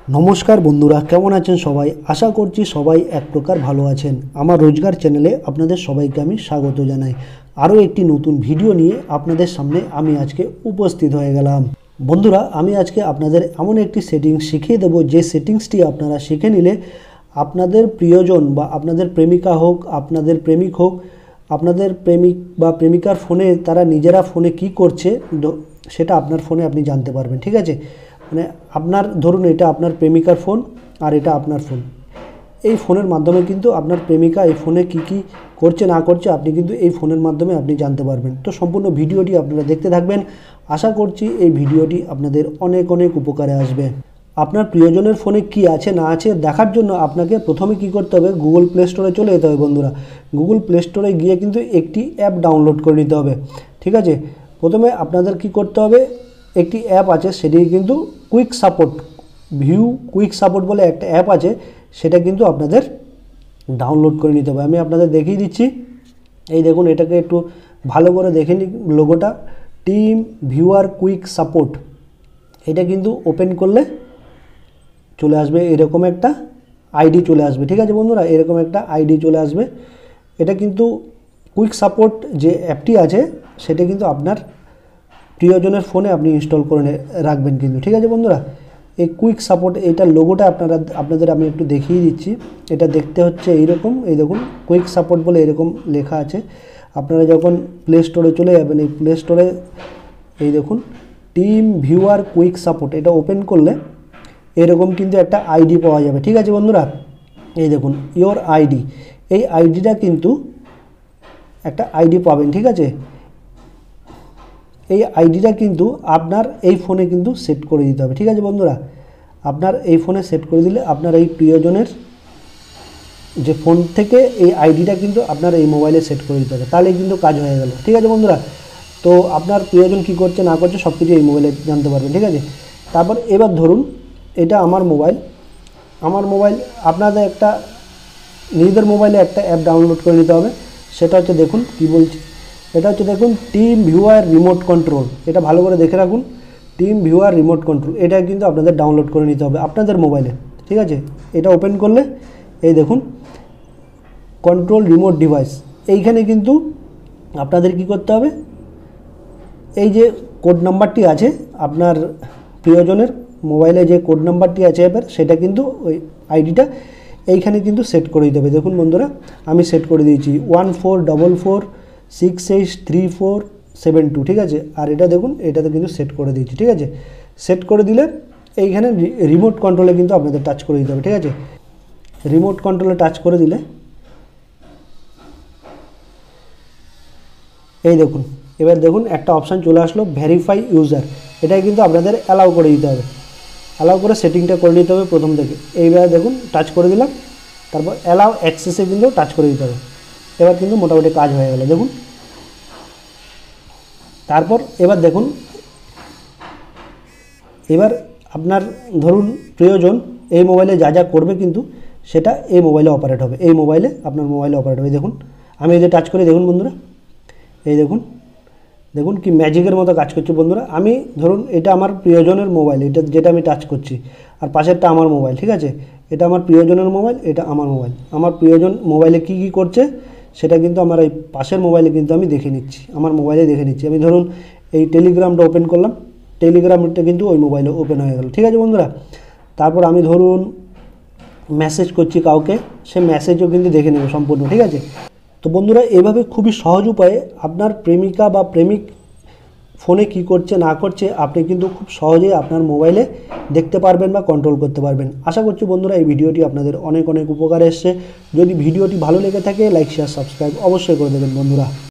নমস্কার বন্ধুরা, কেমন আছেন সবাই? আশা করছি সবাই এক প্রকার ভালো আছেন। আমার রোজগার চ্যানেলে আপনাদের সবাইকে আমি স্বাগত জানাই। আরও একটি নতুন ভিডিও নিয়ে আপনাদের সামনে আমি আজকে উপস্থিত হয়ে গেলাম। বন্ধুরা, আমি আজকে আপনাদের এমন একটি সেটিংস শিখিয়ে দেবো, যে সেটিংসটি আপনারা শিখে নিলে আপনাদের প্রিয়জন বা আপনাদের প্রেমিকা হোক, আপনাদের প্রেমিক হোক, আপনাদের প্রেমিক বা প্রেমিকার ফোনে তারা নিজেরা ফোনে কি করছে সেটা আপনার ফোনে আপনি জানতে পারবেন। ঠিক আছে, মানে আপনার ধরুন এটা আপনার প্রেমিকার ফোন আর এটা আপনার ফোন। এই ফোনের মাধ্যমে কিন্তু আপনার প্রেমিকা এই ফোনে কি করছে না করছে আপনি কিন্তু এই ফোনের মাধ্যমে আপনি জানতে পারবেন। তো সম্পূর্ণ ভিডিওটি আপনারা দেখতে থাকবেন। আশা করছি এই ভিডিওটি আপনাদের অনেক অনেক উপকারে আসবে। আপনার প্রিয়জনের ফোনে কি আছে না আছে দেখার জন্য আপনাকে প্রথমে কি করতে হবে, গুগল প্লে স্টোরে চলে যেতে হবে। বন্ধুরা, গুগল প্লে স্টোরে গিয়ে কিন্তু একটি অ্যাপ ডাউনলোড করে নিতে হবে। ঠিক আছে, প্রথমে আপনাদের কি করতে হবে, একটি অ্যাপ আছে, সেটি কিন্তু কুইক সাপোর্ট, কুইক সাপোর্ট বলে একটা অ্যাপ আছে, সেটা কিন্তু আপনাদের ডাউনলোড করে নিতে হবে। আমি আপনাদের দেখিয়ে দিচ্ছি। এই দেখুন, এটাকে একটু ভালো করে দেখে নিন লোগোটা, টিম ভিউয়ার কুইক সাপোর্ট। এটা কিন্তু ওপেন করলে চলে আসবে এরকম একটা আইডি চলে আসবে। ঠিক আছে বন্ধুরা, এরকম একটা আইডি চলে আসবে। এটা কিন্তু কুইক সাপোর্ট যে অ্যাপটি আছে সেটা কিন্তু আপনার প্রিয়জনের ফোনে আপনি ইনস্টল করে রাখবেন কিন্তু। ঠিক আছে বন্ধুরা, এই কুইক সাপোর্ট এইটার লোগোটা আপনাদের আমি একটু দেখিয়ে দিচ্ছি। এটা দেখতে হচ্ছে এইরকম, এই দেখুন কুইক সাপোর্ট বলে এরকম লেখা আছে। আপনারা যখন প্লে স্টোরে চলে যাবেন, এই প্লে স্টোরে এই দেখুন টিম ভিউয়ার কুইক সাপোর্ট, এটা ওপেন করলে এরকম কিন্তু একটা আইডি পাওয়া যাবে। ঠিক আছে বন্ধুরা, এই দেখুন ইওর আইডি, এই আইডিটা কিন্তু একটা আইডি পাবেন। ঠিক আছে, এই আইডিটা কিন্তু আপনার এই ফোনে কিন্তু সেট করে দিতে হবে। ঠিক আছে বন্ধুরা, আপনার এই ফোনে সেট করে দিলে আপনার এই প্রিয়জনের যে ফোন থেকে এই আইডিটা কিন্তু আপনার এই মোবাইলে সেট করে দিতে হবে, তাহলে কিন্তু কাজ হয়ে গেল। ঠিক আছে বন্ধুরা, তো আপনার প্রিয়জন কী করছে না করছে সব কিছু এই মোবাইলে জানতে পারবেন। ঠিক আছে, তারপর এবার ধরুন এটা আমার মোবাইল, আপনাদের একটা নিজেদের মোবাইলে একটা অ্যাপ ডাউনলোড করে নিতে হবে। সেটা হচ্ছে, দেখুন কি বলছি, এটা হচ্ছে দেখুন টিম ভিউয়ার রিমোট কন্ট্রোল। এটা ভালো করে দেখে রাখুন, টিম ভিউয়ার রিমোট কন্ট্রোল, এটা কিন্তু আপনাদের ডাউনলোড করে নিতে হবে আপনাদের মোবাইলে। ঠিক আছে, এটা ওপেন করলে এই দেখুন কন্ট্রোল রিমোট ডিভাইস, এইখানে কিন্তু আপনাদের কি করতে হবে, এই যে কোড নাম্বারটি আছে আপনার প্রিয়জনের মোবাইলে, যে কোড নাম্বারটি আছে অ্যাপের, সেটা কিন্তু ওই আইডিটা এইখানে কিন্তু সেট করে দিতে হবে। দেখুন বন্ধুরা, আমি সেট করে দিয়েছি 1444683472। ঠিক আছে, আর এটা দেখুন এটাতে কিন্তু সেট করে দিয়েছি। ঠিক আছে, সেট করে দিলে এইখানে রিমোট কন্ট্রোলে কিন্তু আপনাদের টাচ করে দিতে হবে। ঠিক আছে, রিমোট কন্ট্রোলে টাচ করে দিলে এই দেখুন, এবার দেখুন একটা অপশান চলে আসলো ভেরিফাই ইউজার, এটাই কিন্তু আপনাদের অ্যালাউ করে দিতে হবে। অ্যালাউ করে সেটিংটা করে নিতে হবে প্রথম থেকে। এইবার দেখুন টাচ করে দিলাম, তারপর অ্যালাউ অ্যাক্সেসে কিন্তু টাচ করে দিতে হবে। এবার কিন্তু মোটামুটি কাজ হয়ে গেল দেখুন। তারপর এবার দেখুন, এবার আপনার ধরুন প্রিয়জন এই মোবাইলে যা যা করবে কিন্তু সেটা এই মোবাইলে অপারেট হবে, এই মোবাইলে আপনার মোবাইলে অপারেট হবে। দেখুন আমি এই যে টাচ করি, দেখুন বন্ধুরা, এই দেখুন দেখুন কি ম্যাজিকের মতো কাজ করছে বন্ধুরা। আমি ধরুন এটা আমার প্রিয়জনের মোবাইল, এটা যেটা আমি টাচ করছি, আর পাশেরটা আমার মোবাইল। ঠিক আছে, এটা আমার প্রিয়জনের মোবাইল, এটা আমার মোবাইল। আমার প্রিয়জন মোবাইলে কি করছে সেটা কিন্তু আমার এই পাশের মোবাইলে কিন্তু আমি দেখে নিচ্ছি, আমার মোবাইলে দেখে নিচ্ছি। আমি ধরুন এই টেলিগ্রামটা ওপেন করলাম, টেলিগ্রামটা কিন্তু ওই মোবাইলে ওপেন হয়ে গেল। ঠিক আছে বন্ধুরা, তারপর আমি ধরুন মেসেজ করছি কাউকে, সে মেসেজও কিন্তু দেখে নেবে সম্পূর্ণ। ঠিক আছে, তো বন্ধুরা এভাবে খুবই সহজ উপায়ে আপনার প্রেমিকা বা প্রেমিক ফোনে কি করছে না করছে আপনি কিন্তু খুব সহজেই আপনার মোবাইলে দেখতে পারবেন বা কন্ট্রোল করতে পারবেন। আশা করছি বন্ধুরা এই ভিডিওটি আপনাদের অনেক অনেক উপকারে এসছে। যদি ভিডিওটি ভালো লেগে থাকে লাইক শেয়ার সাবস্ক্রাইব অবশ্যই করে দেবেন বন্ধুরা।